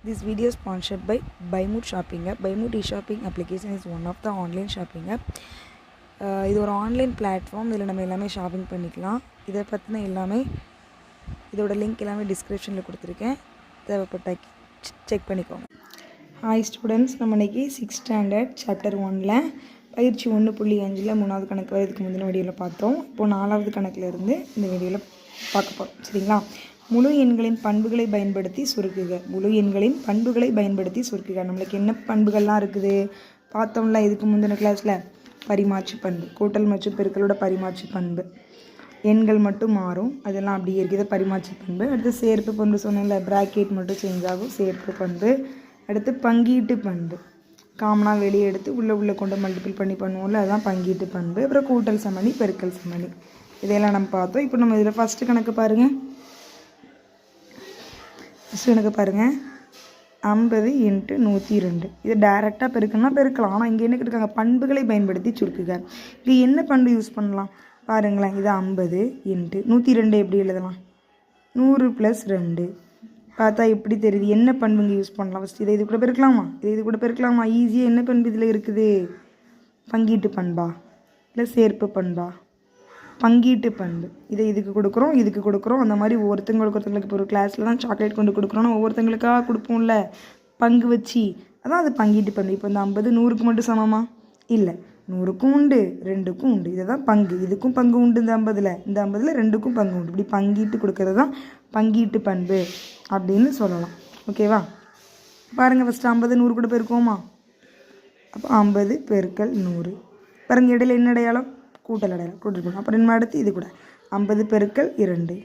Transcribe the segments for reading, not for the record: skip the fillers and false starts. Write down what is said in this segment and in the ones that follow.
This video is sponsored by Buymood Shopping app. Buymood e-shopping application is one of the online shopping app. இது ஒரு online platform. இதில் நம்ம எல்லாமே shopping பண்ணிக்கலாம். இதை பற்றின எல்லாமே இதோட லிங்க் எல்லாமே டிஸ்கிரிப்ஷனில் கொடுத்துருக்கேன். தேவைப்பட்ட செக் பண்ணிக்கோங்க. ஹாய் ஸ்டூடெண்ட்ஸ், நம்ம இன்றைக்கி 6th ஸ்டாண்டர்ட் சாப்டர் 1ல் பயிற்சி 1.5 3வது கணக்கு வரை இதுக்கு முந்தின வீடியோவில் பார்த்தோம். இப்போது 4வது கணக்கில் இருந்து இந்த வீடியோவில் பார்க்க போகிறோம். சரிங்களா? முழு எண்களின் பண்புகளை பயன்படுத்தி சுருக்குக. முழு எண்களின் பண்புகளை பயன்படுத்தி சுருக்குக. நம்மளுக்கு என்ன பண்புகள்லாம் இருக்குது பார்த்தோம்ல இதுக்கு முந்தின கிளாஸில்? பரிமாற்று பண்பு, கூட்டல் மற்றும் பெருக்களோட பரிமாற்று பண்பு. எண்கள் மட்டும் மாறும், அதெல்லாம் அப்படியே இருக்குது பரிமாற்று பண்பு. அடுத்து சேர்ப்பு பண்பு சொன்னேன்ல, பிராக்கெட் மட்டும் சேஞ்ச் ஆகும், சேர்ப்பு பண்பு. அடுத்து பங்கீட்டு பண்பு, காமனாக வெளியே எடுத்து உள்ளே கொண்டு மல்டிபிள் பண்ணி பண்ணுவோம்ல, அதுதான் பங்கீட்டு பண்பு. அப்புறம் கூட்டல் சமணி, பெருக்கல் சமணி, இதையெல்லாம் நம்ம பார்த்தோம். இப்போ நம்ம இதில் ஃபஸ்ட்டு கணக்கு பாருங்கள். ஃபஸ்ட்டு கணக்கு பாருங்கள், 50 × 102. இது டைரெக்டாக பெருக்கணும்னா பெருக்கலாம். ஆனால் இங்கே என்ன கேட்டிருக்காங்க? பண்புகளை பயன்படுத்தி சுருக்குக. இது என்ன பண்பு யூஸ் பண்ணலாம் பாருங்களேன். இது 50 × 102 எப்படி எழுதலாம்? 100 + 2. பார்த்தா எப்படி தெரியுது? என்ன பண்பு இங்கே யூஸ் பண்ணலாம்? ஃபஸ்ட்டு இது கூட பெருக்கலாமா? இது கூட பெருக்கலாமா? ஈஸியாக என்ன பண்பு இதில் இருக்குது? பங்கீட்டு பண்பா இல்லை சேர்ப்பு பண்பா? பங்கீட்டு பண்பு. இதை இதுக்கு கொடுக்குறோம். அந்த மாதிரி ஒருத்தங்களுக்கு இப்போ ஒரு கிளாஸில் தான் சாக்லேட் கொண்டு கொடுக்குறோன்னா ஒவ்வொருத்தங்களுக்காக கொடுப்போம்ல பங்கு வச்சு, அதான் அது பங்கீட்டு பண்பு. இப்போ இந்த 50 100க்கு மட்டும் சமமா? இல்லை, 100க்கும் உண்டு, 2க்கும் உண்டு. இதை தான் பங்கு. இதுக்கும் பங்கு உண்டு இந்த 50ல் 2க்கும் பங்கு உண்டு. இப்படி பங்கீட்டு கொடுக்கறது தான் பங்கீட்டு பண்பு அப்படின்னு சொல்லலாம். ஓகேவா? பாருங்கள், ஃபஸ்ட்டு 50 100 கூட பெருக்குவோமா? அப்போ 50 × 100. பாருங்கள், இடையில என்ன அடையாளம்? கூட்டல் அடையாளம், கூட்டல் பண்ணணும். அப்புறம் என்ன அடுத்து இது கூட 50 × 2,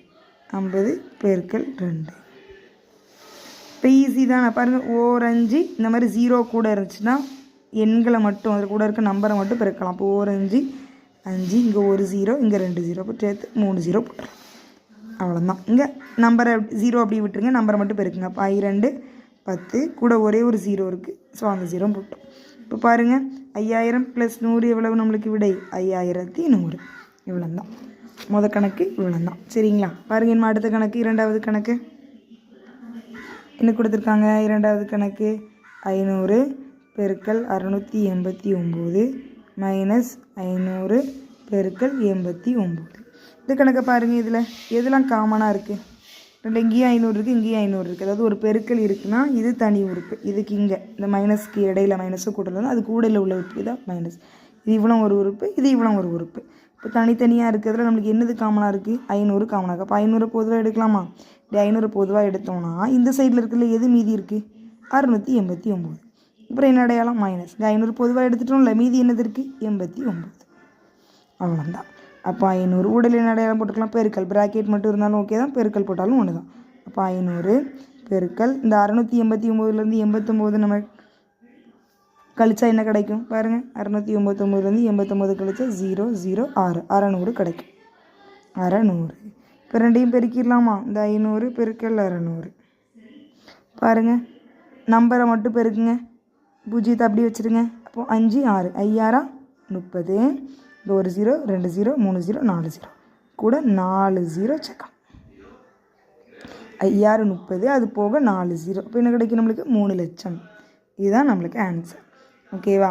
50 × 2. இப்போ ஈஸி தானே? பாருங்கள், 5 இந்த மாதிரி 0 கூட இருந்துச்சுன்னா எண்களை மட்டும் அதில் கூட இருக்க நம்பரை மட்டும் பெருக்கலாம். அப்போ 5 5, இங்கே ஒரு 0, இங்கே 2 0, அப்போ சேர்த்து 3 0 போட்டுறலாம். அவ்வளோதான். இங்கே நம்பரை 0 அப்படி விட்டுருங்க, நம்பரை மட்டும் பெருக்குங்க. அப்போ 2 10, கூட ஒரே ஒரு 0 இருக்குது, ஸோ அந்த 0 போட்டோம். இப்போ பாருங்கள், 5000 + 100 எவ்வளவு நம்மளுக்கு விடை? 5100. இவ்வளோ தான் முதல் கணக்கு, இவ்வளோ தான். சரிங்களா? பாருங்கள், இனிமே அடுத்த கணக்கு, 2வது கணக்கு என்ன கொடுத்துருக்காங்க? 2வது கணக்கு 500 × 689 - 500 × 89. இந்த கணக்கை பாருங்கள். இதில் எதெல்லாம் காமனாக இருக்குது? ரெண்டு இங்கேயும் 500 இருக்குது, இங்கேயும் 500 இருக்குது. அதாவது ஒரு பெருக்கல் இருக்குன்னா இது தனி உறுப்பு. இதுக்கு இங்கே இந்த மைனஸ்க்கு இடையில மைனஸும் கூட்டலாம், அது கூடையில் உள்ள உறுப்பு தான் மைனஸ். இது இவ்வளோ ஒரு உறுப்பு, இது இவ்வளோ ஒரு உறுப்பு. இப்போ தனித்தனியாக இருக்கிறதுல நம்மளுக்கு என்னது காமனாக இருக்குது? 500 காமனாக இருக்குது. அப்போ 500 பொதுவாக எடுக்கலாமா? இப்படி 500 பொதுவாக எடுத்தோம்னா இந்த சைடில் இருக்கிறதுல எது மீதி இருக்குது? 689. அப்புறம் என்ன அடையாளம்? மைனஸ். இந்த 500 பொதுவாக எடுத்துட்டோம்ல, மீதி என்னது இருக்குது? 89. அவ்வளோதான். அப்போ 500 உடல் என்ன அடையாளம் போட்டுக்கலாம்? பெருக்கல். பிராக்கெட் மட்டும் இருந்தாலும் ஓகே தான், பெருக்கல் போட்டாலும் ஒன்று தான். அப்போ 500 பெருக்கல் இந்த 689லேருந்து 89 நம்ம கழிச்சா என்ன கிடைக்கும்? பாருங்கள், 689லேருந்து 89 கழிச்சா 0 0 6 600 கிடைக்கும். 600. இப்போ ரெண்டையும் பெருக்கிடலாமா? இந்த 500 பெருக்கல் 600. பாருங்கள், நம்பரை மட்டும் பெருக்குங்க, பூஜ்ஜியத்தை அப்படி வச்சுருங்க. அப்போது 5 6 5 30. இந்த ஒரு 0 2 0 3 0 4 0, கூட 4 0 செக்கம். 5 30, அது போக 4 0. இப்போ என்ன கிடைக்கும் நம்மளுக்கு? 3 லட்சம். இதுதான் நம்மளுக்கு ஆன்சர். ஓகேவா?